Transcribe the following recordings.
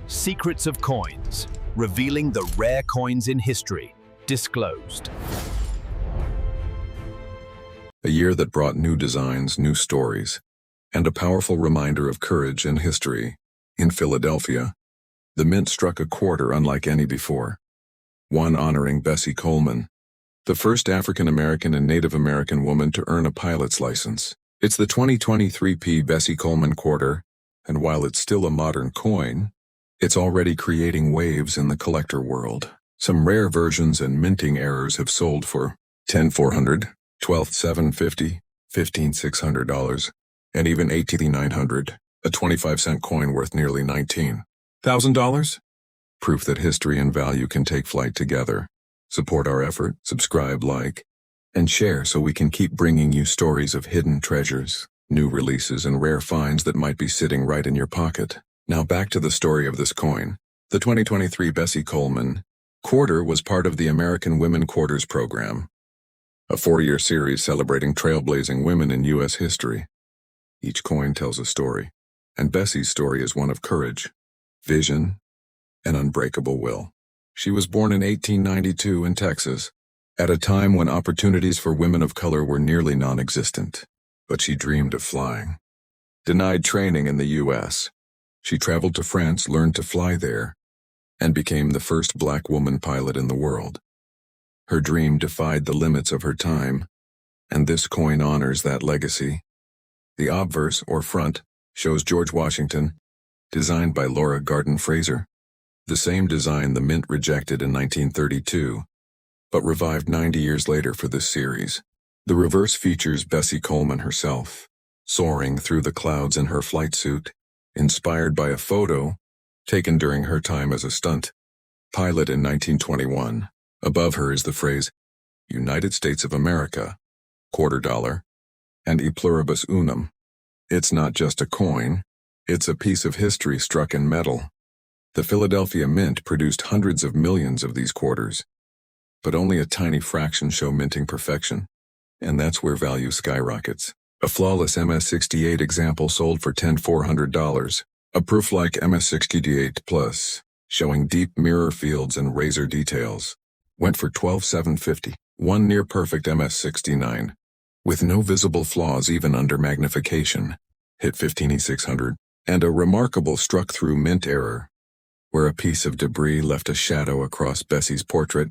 Secrets of Coins, revealing the rare coins in history, disclosed. A year that brought new designs, new stories, and a powerful reminder of courage and history. In Philadelphia, the mint struck a quarter unlike any before. One honoring Bessie Coleman, the first African-American and Native American woman to earn a pilot's license. It's the 2023 Bessie Coleman quarter, and while it's still a modern coin, it's already creating waves in the collector world. Some rare versions and minting errors have sold for $10,400, $12,750, $15,600, and even $18,900, a 25-cent coin worth nearly $19,000. Proof that history and value can take flight together. Support our effort, subscribe, like, and share so we can keep bringing you stories of hidden treasures, new releases, and rare finds that might be sitting right in your pocket. Now back to the story of this coin. The 2023 Bessie Coleman quarter was part of the American Women Quarters program, a 4-year series celebrating trailblazing women in U.S. history. Each coin tells a story, and Bessie's story is one of courage, vision, and unbreakable will. She was born in 1892 in Texas, at a time when opportunities for women of color were nearly non-existent. But she dreamed of flying. Denied training in the U.S., she traveled to France, learned to fly there, and became the first black woman pilot in the world. Her dream defied the limits of her time, and this coin honors that legacy. The obverse, or front, shows George Washington, designed by Laura Garden Fraser. The same design the mint rejected in 1932, but revived 90 years later for this series. The reverse features Bessie Coleman herself, soaring through the clouds in her flight suit, inspired by a photo taken during her time as a stunt pilot in 1921. Above her is the phrase, United States of America, $quarter, and E pluribus unum. It's not just a coin, it's a piece of history struck in metal. The Philadelphia Mint produced hundreds of millions of these quarters, but only a tiny fraction show minting perfection, and that's where value skyrockets. A flawless MS-68 example sold for $10,400, a proof-like MS-68 Plus, showing deep mirror fields and razor details, went for $12,750. One near-perfect MS-69, with no visible flaws even under magnification, hit $15,600, and a remarkable struck-through mint error, where a piece of debris left a shadow across Bessie's portrait,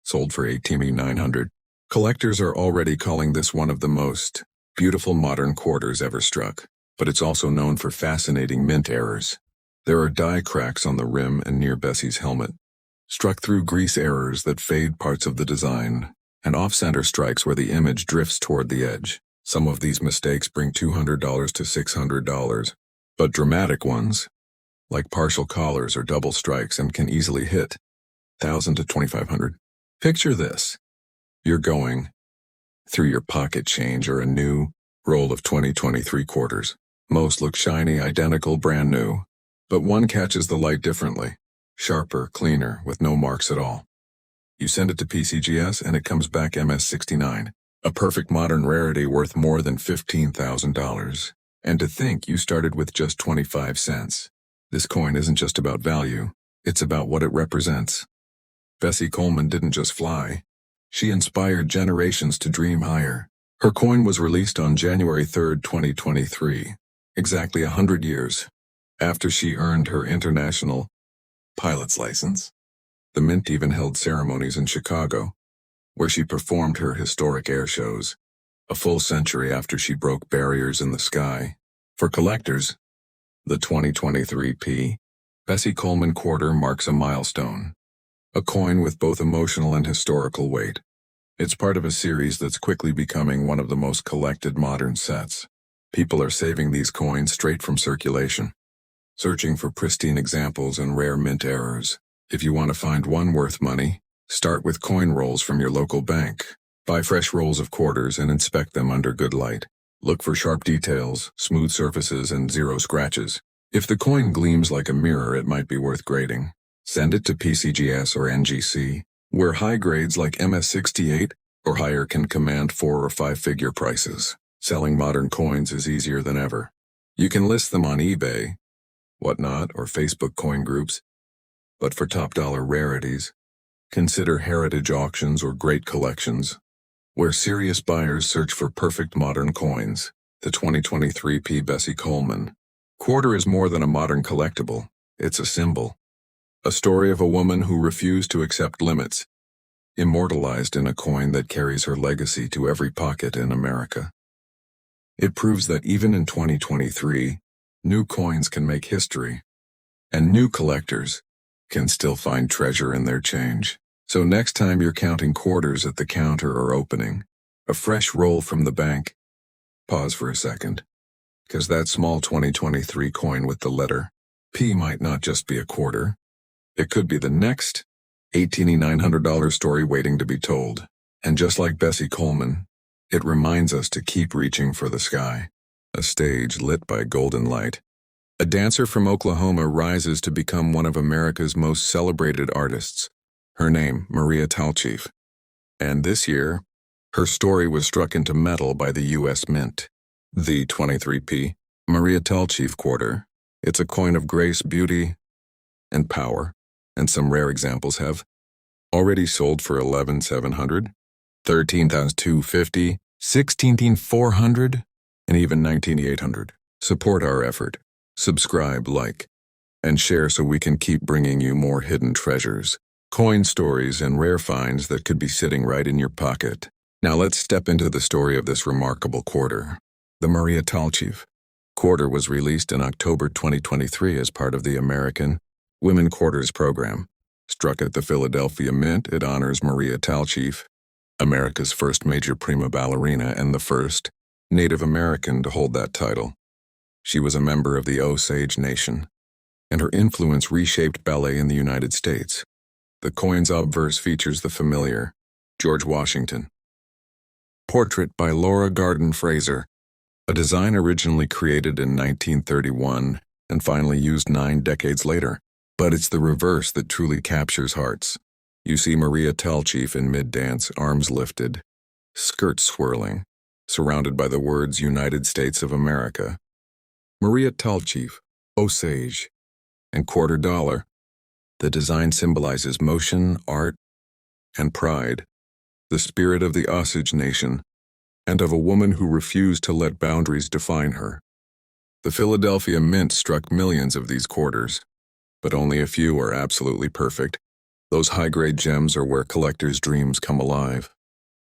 sold for $18,900. Collectors are already calling this one of the most beautiful modern quarters ever struck, but it's also known for fascinating mint errors. There are die cracks on the rim and near Bessie's helmet, struck-through grease errors that fade parts of the design, and off-center strikes where the image drifts toward the edge. Some of these mistakes bring $200 to $600, but dramatic ones, like partial collars or double strikes, and can easily hit $1,000 to $2,500. Picture this. You're going through your pocket change or a new roll of 2023 quarters. Most look shiny, identical, brand new, but one catches the light differently, sharper, cleaner, with no marks at all. You send it to PCGS and it comes back MS-69, a perfect modern rarity worth more than $15,000. And to think you started with just 25 cents. This coin isn't just about value, it's about what it represents. Bessie Coleman didn't just fly. She inspired generations to dream higher. Her coin was released on January 3, 2023, exactly 100 years after she earned her international pilot's license. The mint even held ceremonies in Chicago, where she performed her historic air shows, a full century after she broke barriers in the sky. For collectors, the 2023 Bessie Coleman quarter marks a milestone, a coin with both emotional and historical weight. It's part of a series that's quickly becoming one of the most collected modern sets. People are saving these coins straight from circulation, searching for pristine examples and rare mint errors. If you want to find one worth money, start with coin rolls from your local bank. Buy fresh rolls of quarters and inspect them under good light. Look for sharp details, smooth surfaces, and zero scratches. If the coin gleams like a mirror, it might be worth grading. Send it to PCGS or NGC, where high grades like MS-68 or higher can command 4- or 5-figure prices. Selling modern coins is easier than ever. You can list them on eBay, whatnot, or Facebook coin groups. But for top-dollar rarities, consider heritage auctions or great collections, where serious buyers search for perfect modern coins. The 2023 P. Bessie Coleman quarter is more than a modern collectible. It's a symbol. A story of a woman who refused to accept limits, immortalized in a coin that carries her legacy to every pocket in America. It proves that even in 2023, new coins can make history, and new collectors can still find treasure in their change. So next time you're counting quarters at the counter or opening a fresh roll from the bank, pause for a second, because that small 2023 coin with the letter P might not just be a quarter. It could be the next $1,800 story waiting to be told. And just like Bessie Coleman, it reminds us to keep reaching for the sky. A stage lit by golden light. A dancer from Oklahoma rises to become one of America's most celebrated artists. Her name, Maria Talchief. And this year, her story was struck into metal by the U.S. Mint. The 23p Maria Talchief quarter. It's a coin of grace, beauty, and power. And some rare examples have already sold for $11,700, $13,250, $16,400, and even $19,800. Support our effort. Subscribe, like, and share so we can keep bringing you more hidden treasures, coin stories, and rare finds that could be sitting right in your pocket. Now let's step into the story of this remarkable quarter. The Maria Talchief quarter was released in October 2023 as part of the American Women Quarters program. Struck at the Philadelphia Mint, it honors Maria Talchief, America's first major prima ballerina and the first Native American to hold that title. She was a member of the Osage Nation, and her influence reshaped ballet in the United States. The coin's obverse features the familiar George Washington portrait by Laura Garden Fraser, a design originally created in 1931 and finally used 9 decades later. But it's the reverse that truly captures hearts. You see Maria Talchief in mid-dance, arms lifted, skirts swirling, surrounded by the words United States of America. Maria Talchief, Osage, and $quarter. The design symbolizes motion, art, and pride, the spirit of the Osage Nation, and of a woman who refused to let boundaries define her. The Philadelphia Mint struck millions of these quarters, but only a few are absolutely perfect. Those high-grade gems are where collectors' dreams come alive.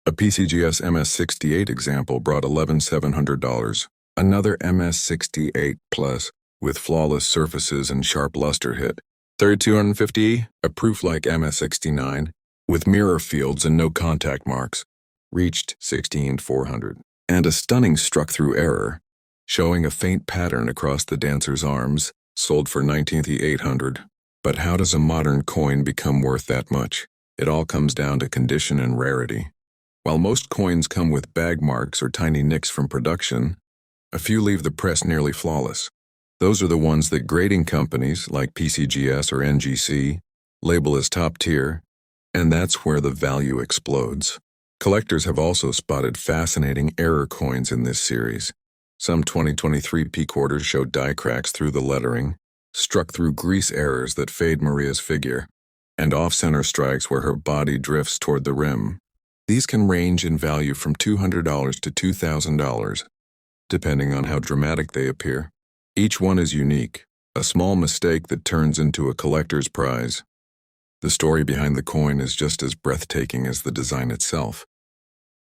A PCGS MS68 example brought $11,700. Another MS68 Plus, with flawless surfaces and sharp luster hit. $3,250, a proof like MS69, with mirror fields and no contact marks, reached $16,400. And a stunning struck-through error, showing a faint pattern across the dancer's arms, sold for $19,800. But how does a modern coin become worth that much? It all comes down to condition and rarity. While most coins come with bag marks or tiny nicks from production, a few leave the press nearly flawless. Those are the ones that grading companies like PCGS or NGC label as top tier, and that's where the value explodes. Collectors have also spotted fascinating error coins in this series. Some 2023 P quarters show die cracks through the lettering, struck through grease errors that fade Maria's figure, and off-center strikes where her body drifts toward the rim. These can range in value from $200 to $2,000, depending on how dramatic they appear. Each one is unique, a small mistake that turns into a collector's prize. The story behind the coin is just as breathtaking as the design itself.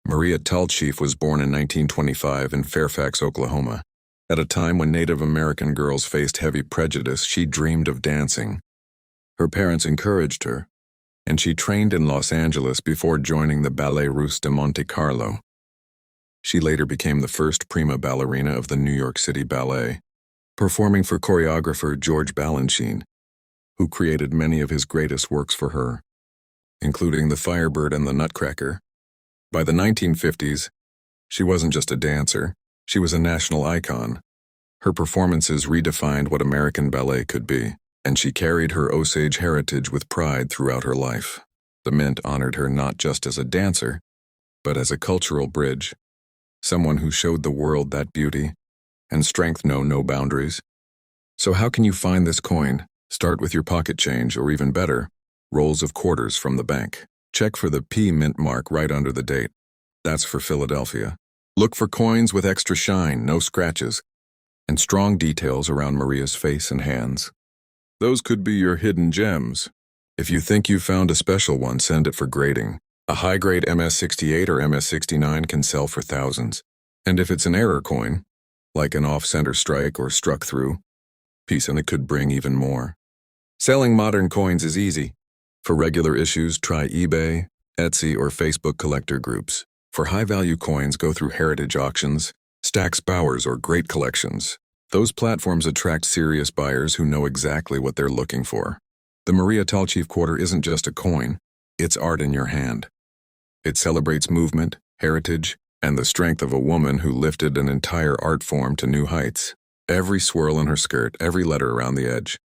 Maria Talchief was born in 1925 in Fairfax, Oklahoma. At a time when Native American girls faced heavy prejudice, she dreamed of dancing. Her parents encouraged her, and she trained in Los Angeles before joining the Ballet Russe de Monte Carlo. She later became the first prima ballerina of the New York City Ballet, performing for choreographer George Balanchine, who created many of his greatest works for her, including The Firebird and the Nutcracker. By the 1950s, she wasn't just a dancer, she was a national icon. Her performances redefined what American ballet could be, and she carried her Osage heritage with pride throughout her life. The Mint honored her not just as a dancer, but as a cultural bridge, someone who showed the world that beauty and strength know no boundaries. So how can you find this coin? Start with your pocket change, or even better, rolls of quarters from the bank. Check for the P mint mark right under the date. That's for Philadelphia. Look for coins with extra shine, no scratches, and strong details around Maria's face and hands. Those could be your hidden gems. If you think you found a special one, send it for grading. A high-grade MS-68 or MS-69 can sell for thousands. And if it's an error coin, like an off-center strike or struck through piece, and it could bring even more. Selling modern coins is easy. For regular issues, try eBay, Etsy, or Facebook collector groups. For high-value coins, go through heritage auctions, Stax Bowers, or Great Collections. Those platforms attract serious buyers who know exactly what they're looking for. The Maria Talchief quarter isn't just a coin, it's art in your hand. It celebrates movement, heritage, and the strength of a woman who lifted an entire art form to new heights. Every swirl in her skirt, every letter around the edge,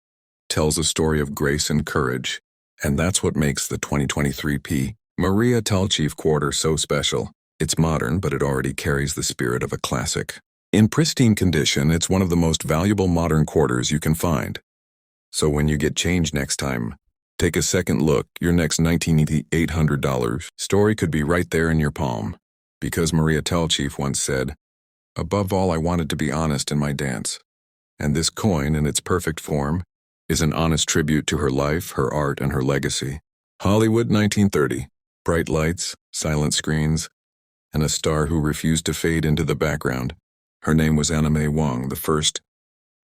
tells a story of grace and courage, and that's what makes the 2023 Maria Talchief quarter so special. It's modern, but it already carries the spirit of a classic. In pristine condition, it's one of the most valuable modern quarters you can find. So when you get change next time, take a second look. Your next $1,800 story could be right there in your palm. Because Maria Talchief once said, "Above all, I wanted to be honest in my dance." And this coin, in its perfect form, is an honest tribute to her life, her art, and her legacy. Hollywood 1930. Bright lights, silent screens, and a star who refused to fade into the background. Her name was Anna May Wong, the first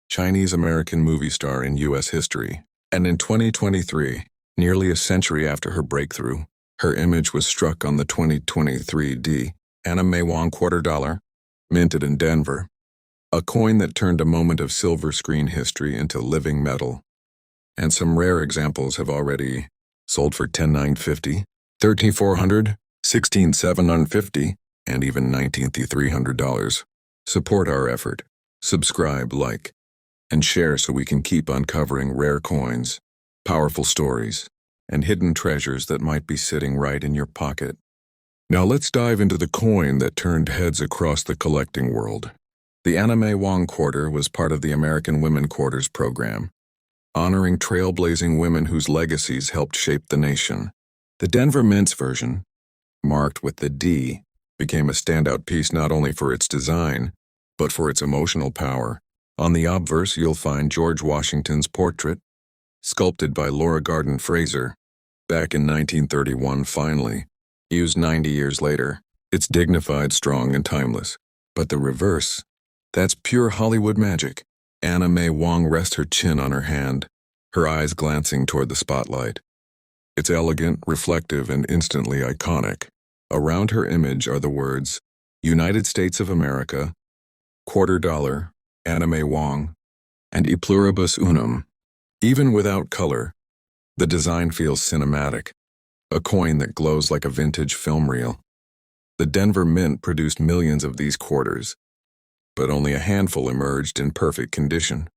Chinese-American movie star in U.S. history. And in 2023, nearly a century after her breakthrough, her image was struck on the 2023 Anna May Wong $quarter, minted in Denver. A coin that turned a moment of silver screen history into living metal. And some rare examples have already sold for $10,950, $13,400, $16,750, and even $19,300. Support our effort. Subscribe, like, and share so we can keep uncovering rare coins, powerful stories, and hidden treasures that might be sitting right in your pocket. Now let's dive into the coin that turned heads across the collecting world. The Anna May Wong quarter was part of the American Women Quarters program, honoring trailblazing women whose legacies helped shape the nation. The Denver Mint's version, marked with the D, became a standout piece not only for its design, but for its emotional power. On the obverse, you'll find George Washington's portrait, sculpted by Laura Garden Fraser, back in 1931 finally, used 90 years later. It's dignified, strong, and timeless. But the reverse, that's pure Hollywood magic. Anna May Wong rests her chin on her hand, her eyes glancing toward the spotlight. It's elegant, reflective, and instantly iconic. Around her image are the words, United States of America, $quarter, Anna May Wong, and E pluribus unum. Even without color, the design feels cinematic, a coin that glows like a vintage film reel. The Denver Mint produced millions of these quarters, but only a handful emerged in perfect condition.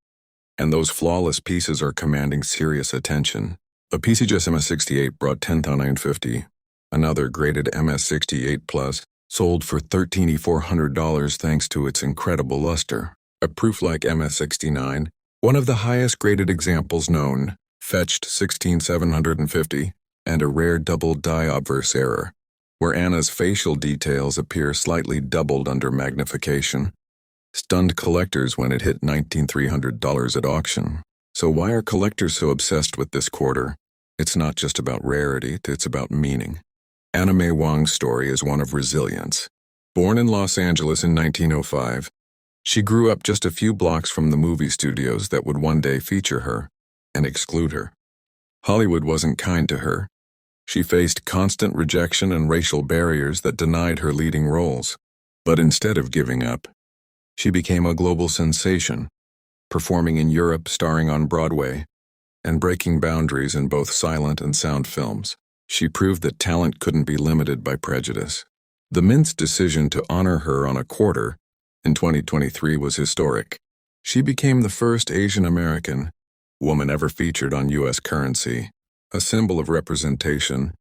And those flawless pieces are commanding serious attention. A PCGS MS-68 brought $10,950. Another graded MS-68 Plus sold for $13,400 thanks to its incredible luster. A proof-like MS-69, one of the highest graded examples known, fetched $16,750, and a rare double die obverse error, where Anna's facial details appear slightly doubled under magnification, stunned collectors when it hit $19,300 at auction. So why are collectors so obsessed with this quarter? It's not just about rarity, it's about meaning. Anna May Wong's story is one of resilience. Born in Los Angeles in 1905, she grew up just a few blocks from the movie studios that would one day feature her and exclude her. Hollywood wasn't kind to her. She faced constant rejection and racial barriers that denied her leading roles. But instead of giving up, she became a global sensation, performing in Europe, starring on Broadway, and breaking boundaries in both silent and sound films. She proved that talent couldn't be limited by prejudice. The Mint's decision to honor her on a quarter in 2023 was historic. She became the first Asian American woman ever featured on U.S. currency, a symbol of representation,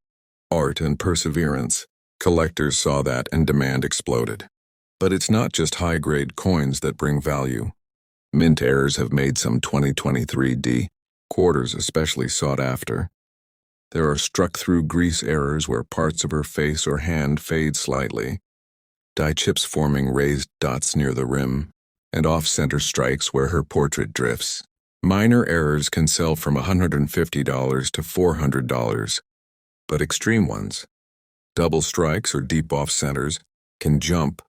art, and perseverance. Collectors saw that and demand exploded. But it's not just high-grade coins that bring value. Mint errors have made some 2023D quarters especially sought after. There are struck-through grease errors where parts of her face or hand fade slightly, dye chips forming raised dots near the rim, and off-center strikes where her portrait drifts. Minor errors can sell from $150 to $400, but extreme ones, double strikes or deep off-centers, can jump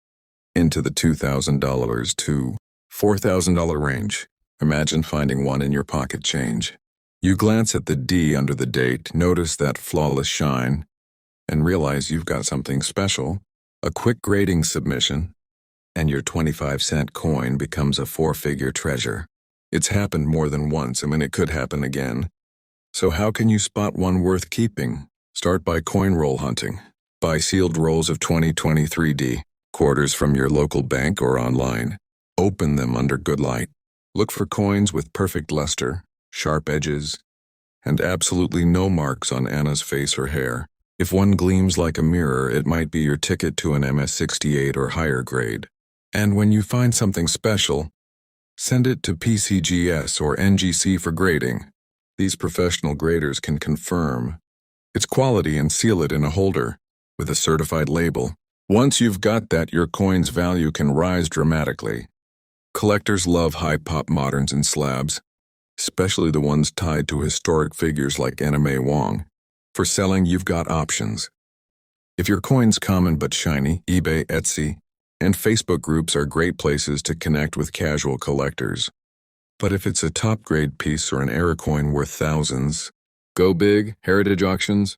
into the $2,000 to $4,000 range. Imagine finding one in your pocket change. You glance at the D under the date, notice that flawless shine, and realize you've got something special. A quick grading submission, and your 25-cent coin becomes a four-figure treasure. It's happened more than once, and it could happen again. So how can you spot one worth keeping? Start by coin roll hunting. Buy sealed rolls of 2023D quarters from your local bank or online. Open them under good light. Look for coins with perfect luster, sharp edges, and absolutely no marks on Anna's face or hair. If one gleams like a mirror, it might be your ticket to an MS-68 or higher grade. And when you find something special, send it to PCGS or NGC for grading. These professional graders can confirm its quality and seal it in a holder with a certified label. Once you've got that, your coin's value can rise dramatically. Collectors love high-pop moderns and slabs, especially the ones tied to historic figures like Anna May Wong. For selling, you've got options. If your coin's common but shiny, eBay, Etsy, and Facebook groups are great places to connect with casual collectors. But if it's a top-grade piece or an error coin worth thousands, go big, heritage auctions,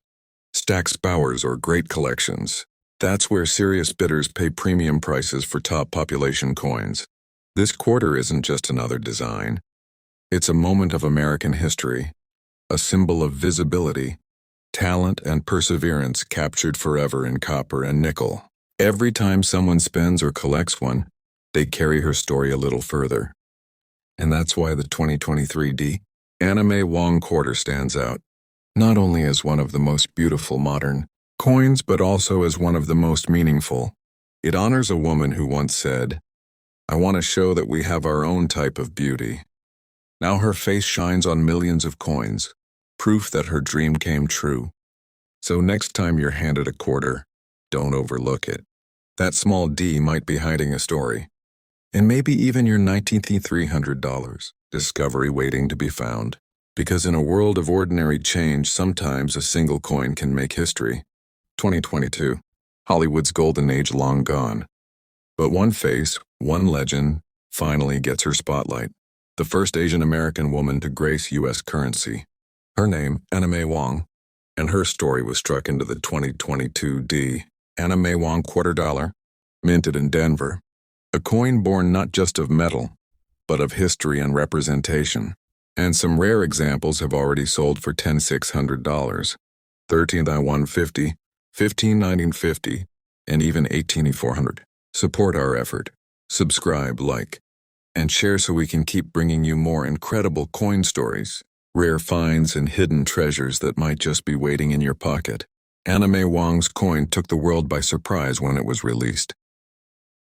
Stack's Bowers, or great collections. That's where serious bidders pay premium prices for top population coins. This quarter isn't just another design. It's a moment of American history, a symbol of visibility, talent, and perseverance captured forever in copper and nickel. Every time someone spends or collects one, they carry her story a little further. And that's why the 2023D Anna May Wong quarter stands out, not only as one of the most beautiful modern coins, but also as one of the most meaningful. It honors a woman who once said, "I want to show that we have our own type of beauty." Now her face shines on millions of coins, proof that her dream came true. So next time you're handed a quarter, don't overlook it. That small D might be hiding a story. And maybe even your $19,300 discovery waiting to be found. Because in a world of ordinary change, sometimes a single coin can make history. 2022. Hollywood's golden age long gone. But one face, one legend, finally gets her spotlight. The first Asian American woman to grace U.S. currency. Her name, Anna May Wong, and her story was struck into the 2022D Anna May Wong $quarter, minted in Denver. A coin born not just of metal, but of history and representation. And some rare examples have already sold for $10,600, $13,150, $15,950, and even $18,400. Support our effort. Subscribe, like, and share so we can keep bringing you more incredible coin stories, rare finds, and hidden treasures that might just be waiting in your pocket. Anna May Wong's coin took the world by surprise when it was released.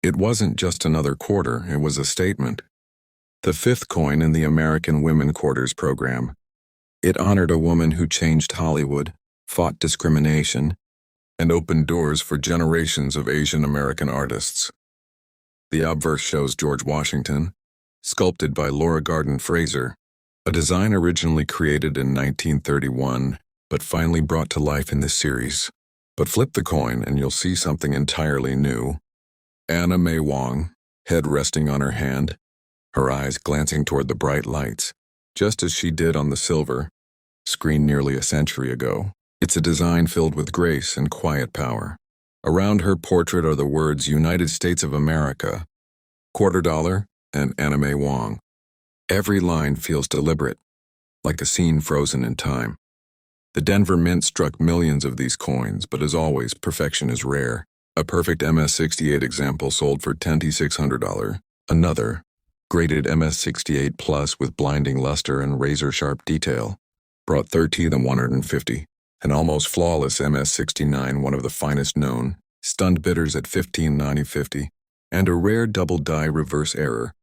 It wasn't just another quarter, it was a statement. The fifth coin in the American Women Quarters program. It honored a woman who changed Hollywood, fought discrimination, and opened doors for generations of Asian American artists. The obverse shows George Washington, sculpted by Laura Garden Fraser, a design originally created in 1931, but finally brought to life in this series. But flip the coin and you'll see something entirely new. Anna May Wong, head resting on her hand, her eyes glancing toward the bright lights, just as she did on the silver screen nearly a century ago. It's a design filled with grace and quiet power. Around her portrait are the words United States of America, $quarter, and Anna May Wong. Every line feels deliberate, like a scene frozen in time. The Denver Mint struck millions of these coins, but as always, perfection is rare. A perfect MS-68 example sold for $10,600. Another, graded MS-68 Plus with blinding luster and razor-sharp detail, brought $13,150. An almost flawless MS-69, one of the finest known, stunned bidders at $15,950, and a rare double-die reverse error,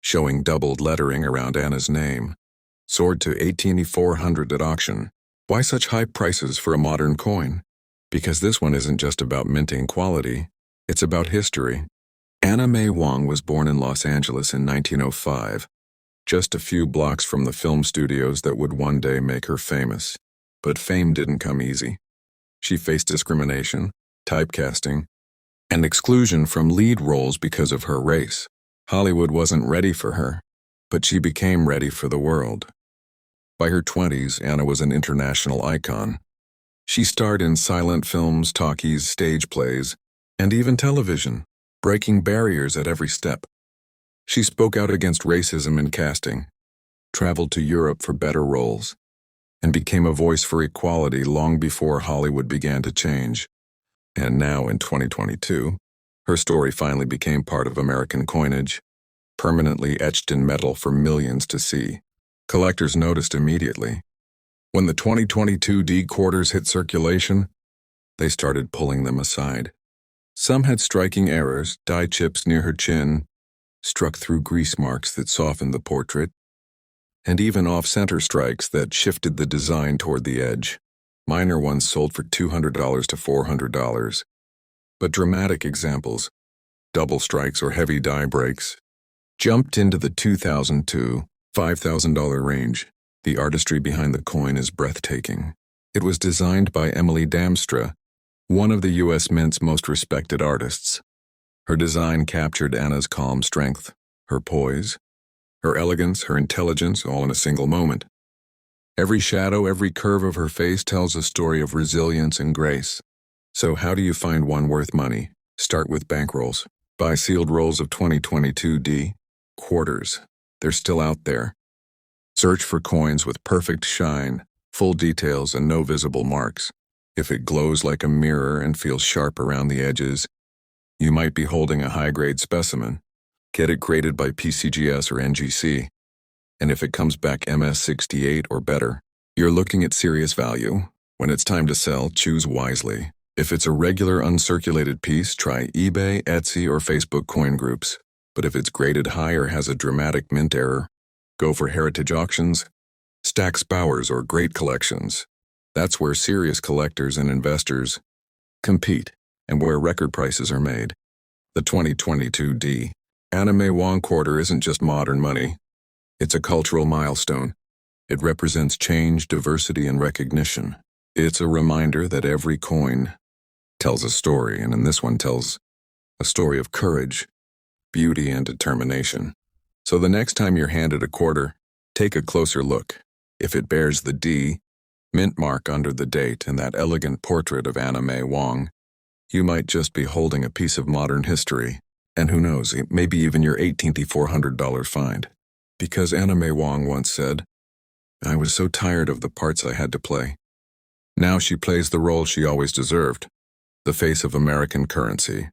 showing doubled lettering around Anna's name, soared to 18,400 at auction. Why such high prices for a modern coin? Because this one isn't just about minting quality, it's about history. Anna May Wong was born in Los Angeles in 1905, just a few blocks from the film studios that would one day make her famous. But fame didn't come easy. She faced discrimination, typecasting, and exclusion from lead roles because of her race. Hollywood wasn't ready for her, but she became ready for the world. By her 20s, Anna was an international icon. She starred in silent films, talkies, stage plays, and even television, breaking barriers at every step. She spoke out against racism in casting, traveled to Europe for better roles, and became a voice for equality long before Hollywood began to change. And now, in 2022, her story finally became part of American coinage, permanently etched in metal for millions to see. Collectors noticed immediately. When the 2022 D quarters hit circulation, they started pulling them aside. Some had striking errors, die chips near her chin, struck through grease marks that softened the portrait, and even off-center strikes that shifted the design toward the edge. Minor ones sold for $200 to $400. But dramatic examples, double strikes or heavy die breaks, jumped into the $2,000 to $5,000 range. The artistry behind the coin is breathtaking. It was designed by Emily Damstra, one of the U.S. Mint's most respected artists. Her design captured Anna's calm strength, her poise, her elegance, her intelligence, all in a single moment. Every shadow, every curve of her face tells a story of resilience and grace. So how do you find one worth money? Start with bankrolls. Buy sealed rolls of 2022 D quarters. They're still out there. Search for coins with perfect shine, full details, and no visible marks. If it glows like a mirror and feels sharp around the edges, you might be holding a high-grade specimen. Get it graded by PCGS or NGC. And if it comes back MS68 or better, you're looking at serious value. When it's time to sell, choose wisely. If it's a regular uncirculated piece, try eBay, Etsy, or Facebook coin groups. But if it's graded high or has a dramatic mint error, go for heritage auctions, Stack's Bowers, or great collections. That's where serious collectors and investors compete and where record prices are made. The 2022 D Anna May Wong quarter isn't just modern money. It's a cultural milestone. It represents change, diversity, and recognition. It's a reminder that every coin tells a story, and in this one tells a story of courage, beauty, and determination. So the next time you're handed a quarter, take a closer look. If it bears the D mint mark under the date and that elegant portrait of Anna May Wong, you might just be holding a piece of modern history. And who knows, maybe even your $18,400 find. Because Anna May Wong once said, "I was so tired of the parts I had to play." Now she plays the role she always deserved, the face of American currency.